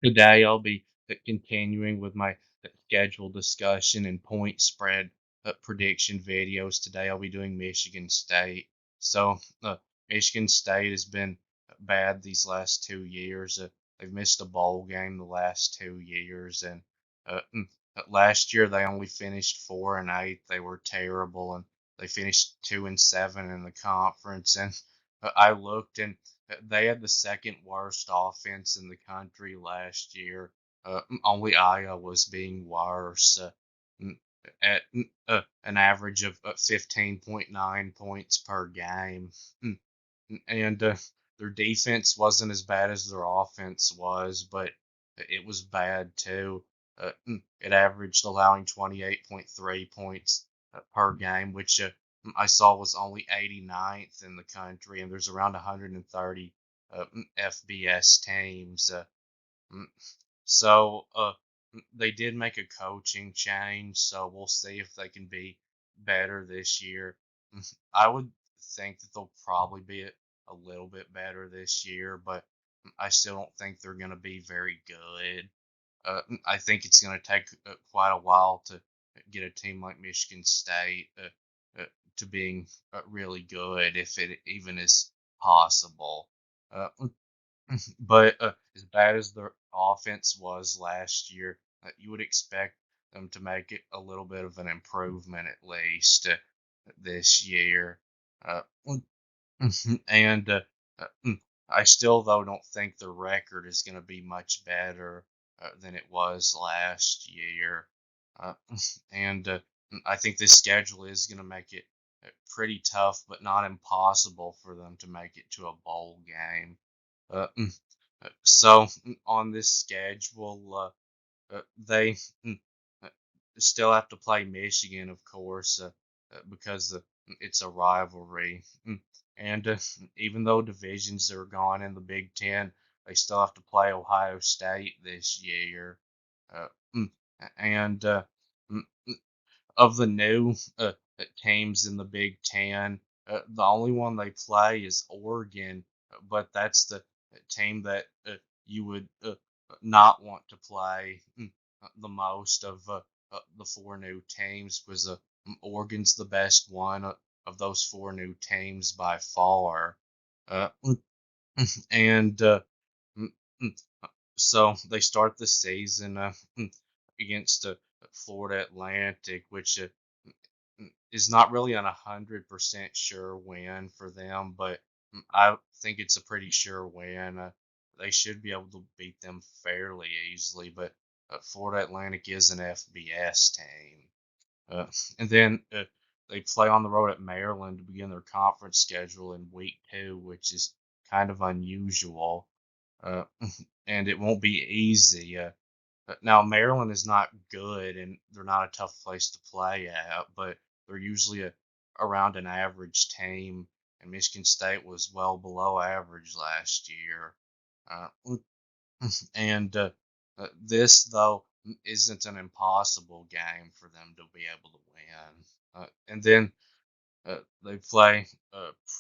Today, I'll be continuing with my schedule discussion and point spread prediction videos. Today, I'll be doing Michigan State. Michigan State has been bad these last 2 years. They've missed a bowl game the last 2 years, and last year they only finished 4-8. They were terrible, and they finished 2-7 in the conference. And I looked, and they had the second worst offense in the country last year. Only Iowa was being worse at an average of 15.9 points per game. And their defense wasn't as bad as their offense was, but it was bad too. It averaged allowing 28.3 points per game, which I saw was only 89th in the country, and there's around 130 FBS teams. Mm, they did make a coaching change, so we'll see if they can be better this year. I would think that they'll probably be a little bit better this year, but I still don't think they're going to be very good. I think it's going to take quite a while to get a team like Michigan State to being really good, if it even is possible. Uh, but as bad as their offense was last year, you would expect them to make it a little bit of an improvement at least this year. Uh, and I still, though, don't think the record is going to be much better than it was last year. Uh, and I think this schedule is going to make it pretty tough, but not impossible for them to make it to a bowl game. On this schedule, they uh, still have to play Michigan, of course, because it's a rivalry. And even though divisions are gone in the Big Ten, they still have to play Ohio State this year. Uh, mm, and mm, of the new teams in the Big Ten, the only one they play is Oregon, but that's the team that you would not want to play the most of the four new teams, because Oregon's the best one of those four new teams by far. Uh, and mm, mm, so they start the season against Florida Atlantic, which is not really an 100% sure win for them, but I think it's a pretty sure win. They should be able to beat them fairly easily, but Florida Atlantic is an FBS team. Uh, and then they play on the road at Maryland to begin their conference schedule in week 2, which is kind of unusual. Uh, and it won't be easy. Now, Maryland is not good, and they're not a tough place to play at, but they're usually around an average team, and Michigan State was well below average last year. Uh, and this, though, isn't an impossible game for them to be able to win. And then they play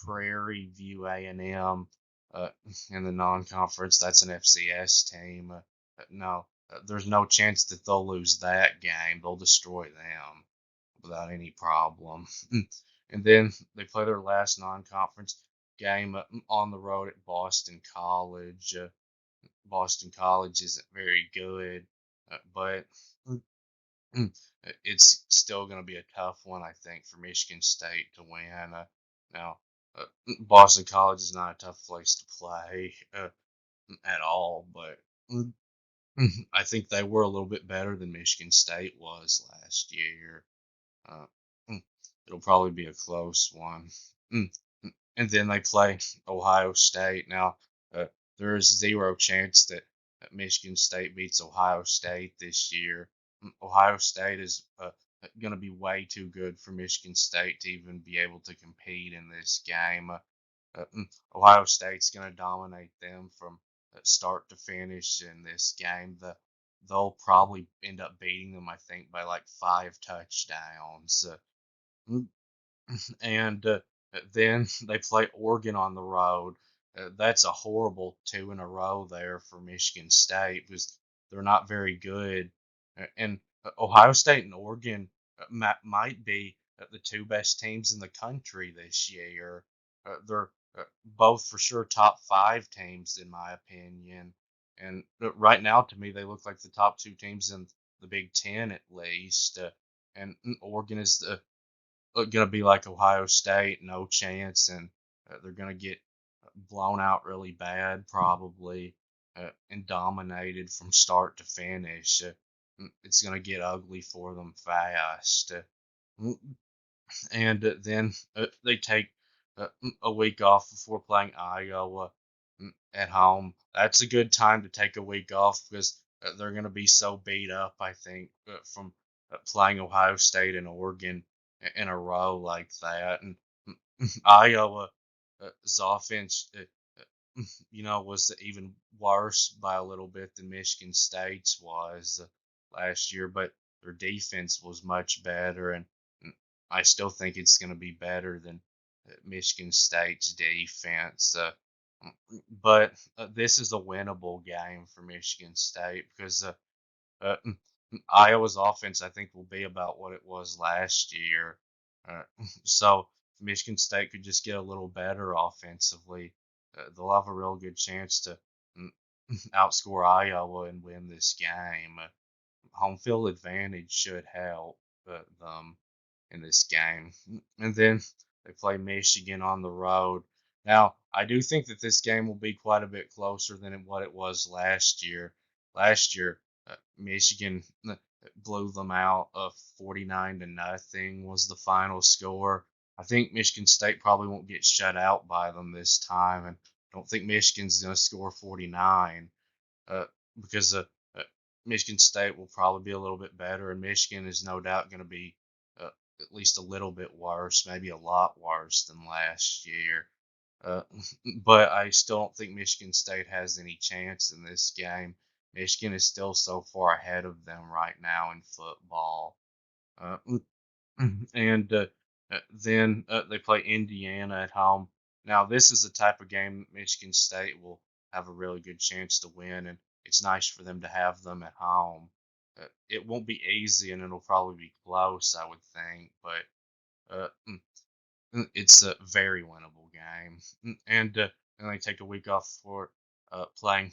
Prairie View A&M uh, in the non-conference. That's an FCS team. No, there's no chance that they'll lose that game. They'll destroy them without any problem. And then they play their last non-conference game on the road at Boston College. Boston College isn't very good, but Mm, it's still going to be a tough one, I think, for Michigan State to win. Now, Boston College is not a tough place to play at all, but I think they were a little bit better than Michigan State was last year. Uh, mm, It'll probably be a close one. Mm, and then they play Ohio State. Now, there is zero chance that Michigan State beats Ohio State this year. Ohio State is going to be way too good for Michigan State to even be able to compete in this game. Ohio State's going to dominate them from start to finish in this game. They'll probably end up beating them, I think, by like 5 touchdowns. And then they play Oregon on the road. That's a horrible two in a row there for Michigan State because they're not very good. And Ohio State and Oregon might be the two best teams in the country this year. They're both for sure top five teams in my opinion. And right now, to me, they look like the top two teams in the Big Ten at least. And Oregon is going to be like Ohio State, no chance, and they're going to get blown out really bad, probably, and dominated from start to finish. It's going to get ugly for them fast. And then they take a week off before playing Iowa at home. That's a good time to take a week off because they're going to be so beat up, I think, from playing Ohio State and Oregon in a row like that. And Iowa's offense, was even worse by a little bit than Michigan State's was last year, but their defense was much better, and I still think it's going to be better than Michigan State's defense. But this is a winnable game for Michigan State because uh, Iowa's offense, I think, will be about what it was last year. Uh, so Michigan State could just get a little better offensively. They'll have a real good chance to mm, outscore Iowa and win this game. Home field advantage should help them in this game. And then they play Michigan on the road. Now, I do think that this game will be quite a bit closer than what it was last year. Last year, Michigan blew them out of 49 to nothing was the final score. I think Michigan State probably won't get shut out by them this time, and I don't think Michigan's going to score 49 uh, because uh, Michigan State will probably be a little bit better, and Michigan is no doubt going to be uh, at least a little bit worse, maybe a lot worse than last year. Uh, but I still don't think Michigan State has any chance in this game. Michigan is still so far ahead of them right now in football. Uh, and then they play Indiana at home. Now, this is the type of game that Michigan State will have a really good chance to win, and it's nice for them to have them at home. It won't be easy, and it'll probably be close, I would think, but it's a very winnable game. And they take a week off for playing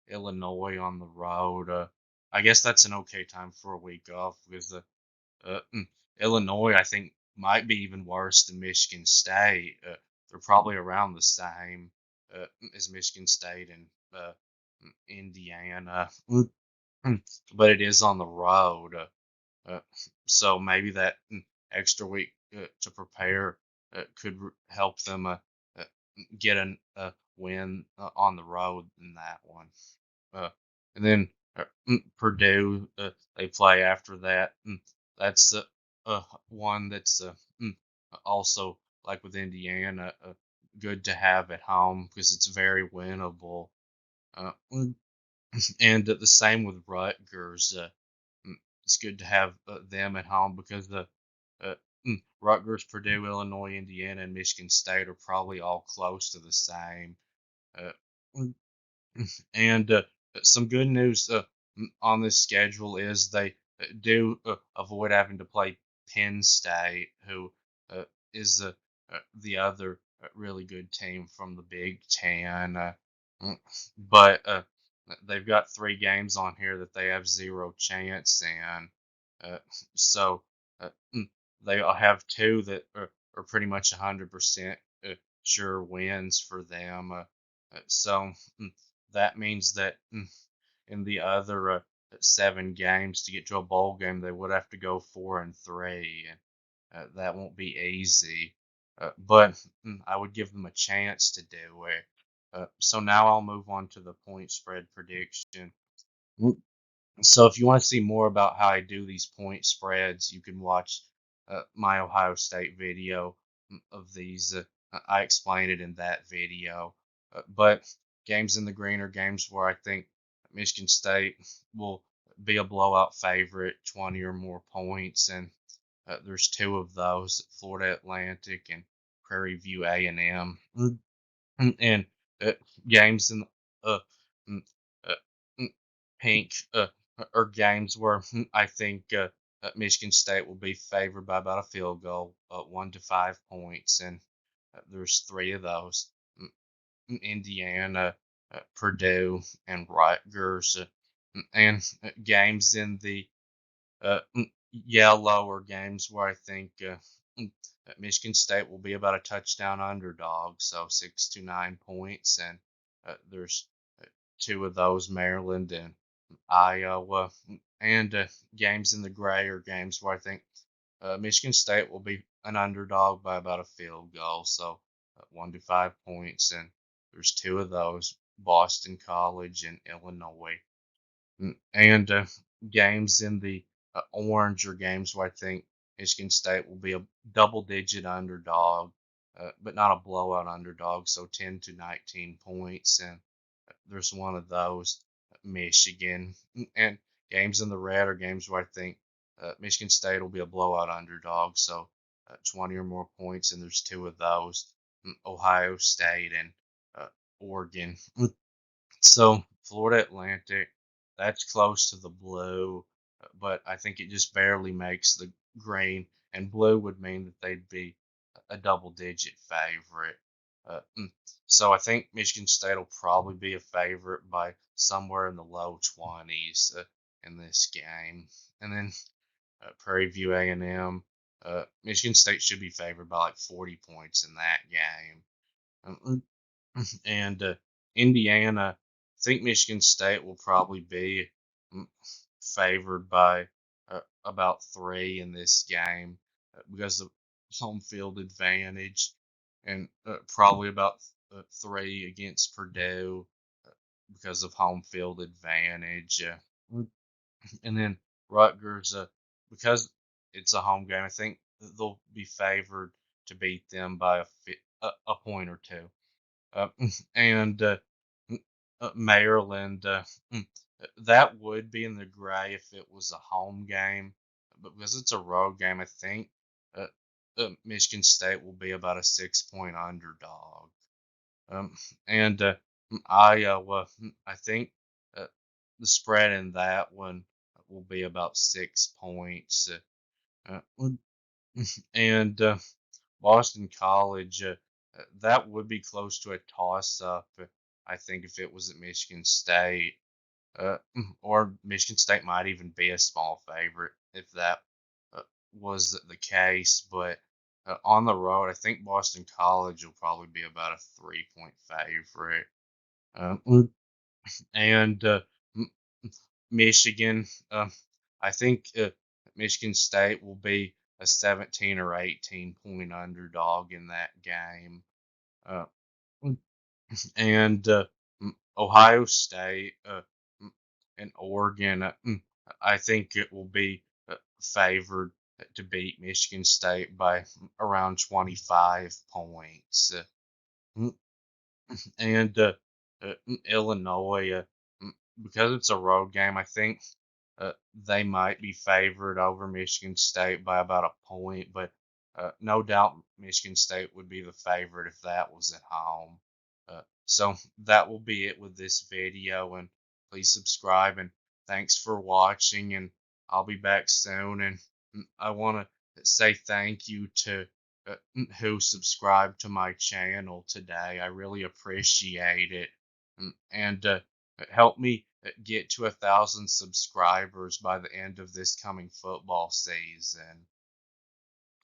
Illinois on the road. I guess that's an okay time for a week off because the uh, mm, Illinois, I think, might be even worse than Michigan State. They're probably around the same as Michigan State and Indiana, but it is on the road. Uh, so maybe that extra week to prepare could help them uh, get a win on the road in that one. Uh, and then Purdue, they play after that. That's one that's also like with Indiana, good to have at home because it's very winnable. And the same with Rutgers. It's good to have them at home because the Rutgers, Purdue, Illinois, Indiana, and Michigan State are probably all close to the same. Uh, and some good news on this schedule is they do avoid having to play Penn State, who is the other really good team from the Big Ten. But they've got three games on here that they have zero chance in. Uh, so mm, they have two that are pretty much 100% sure wins for them. So that means that in the other seven games to get to a bowl game, they would have to go 4-3, and that won't be easy. But I would give them a chance to do it. So now I'll move on to the point spread prediction. So if you want to see more about how I do these point spreads, you can watch my Ohio State video of these. I explain it in that video. But games in the green are games where I think Michigan State will be a blowout favorite, 20 or more points, and there's two of those: Florida Atlantic and Prairie View A&M. And uh, games in uh, mm, uh, mm, pink are games where I think Michigan State will be favored by about a field goal, 1 to 5 points, and there's three of those. Indiana, Purdue, and Rutgers, and games in the yellow are games where I think Michigan State will be about a touchdown underdog, so 6 to 9 points, and there's uh, two of those, Maryland and Iowa, and games in the gray are games where I think Michigan State will be an underdog by about a field goal, so 1 to 5 points, and there's two of those, Boston College and Illinois. And games in the orange are games where I think Michigan State will be a double-digit underdog, but not a blowout underdog, so 10 to 19 points, and there's one of those, Michigan. And games in the red are games where I think Michigan State will be a blowout underdog, so 20 or more points, and there's two of those, Ohio State and Oregon. So Florida Atlantic, that's close to the blue, but I think it just barely makes the green, and blue would mean that they'd be a double-digit favorite. So I think Michigan State will probably be a favorite by somewhere in the low 20s in this game, and then Prairie View A&M. Michigan State should be favored by like 40 points in that game. And Indiana, I think Michigan State will probably be mm, favored by about three in this game because of home field advantage, and probably about three against Purdue because of home field advantage. And then Rutgers, because it's a home game, I think they'll be favored to beat them by a point or two. Uh, and Maryland, that would be in the gray if it was a home game, but because it's a road game, I think uh, Michigan State will be about a 6 point underdog. Um, and Iowa, I think uh, the spread in that one will be about 6 points. And Boston College, that would be close to a toss up, I think, if it was at Michigan State. Or Michigan State might even be a small favorite if that uh, was the case. But on the road, I think Boston College will probably be about a 3 point favorite. Um, and Michigan, I think Michigan State will be a 17 or 18 point underdog in that game. Uh, and Ohio State and Oregon, I think it will be favored to beat Michigan State by around 25 points. Mm, and Illinois, because it's a road game, I think they might be favored over Michigan State by about a point, but no doubt Michigan State would be the favorite if that was at home. So that will be it with this video, and please subscribe, and thanks for watching, and I'll be back soon. And I want to say thank you to who subscribed to my channel today. I really appreciate it. And help me get to 1,000 subscribers by the end of this coming football season.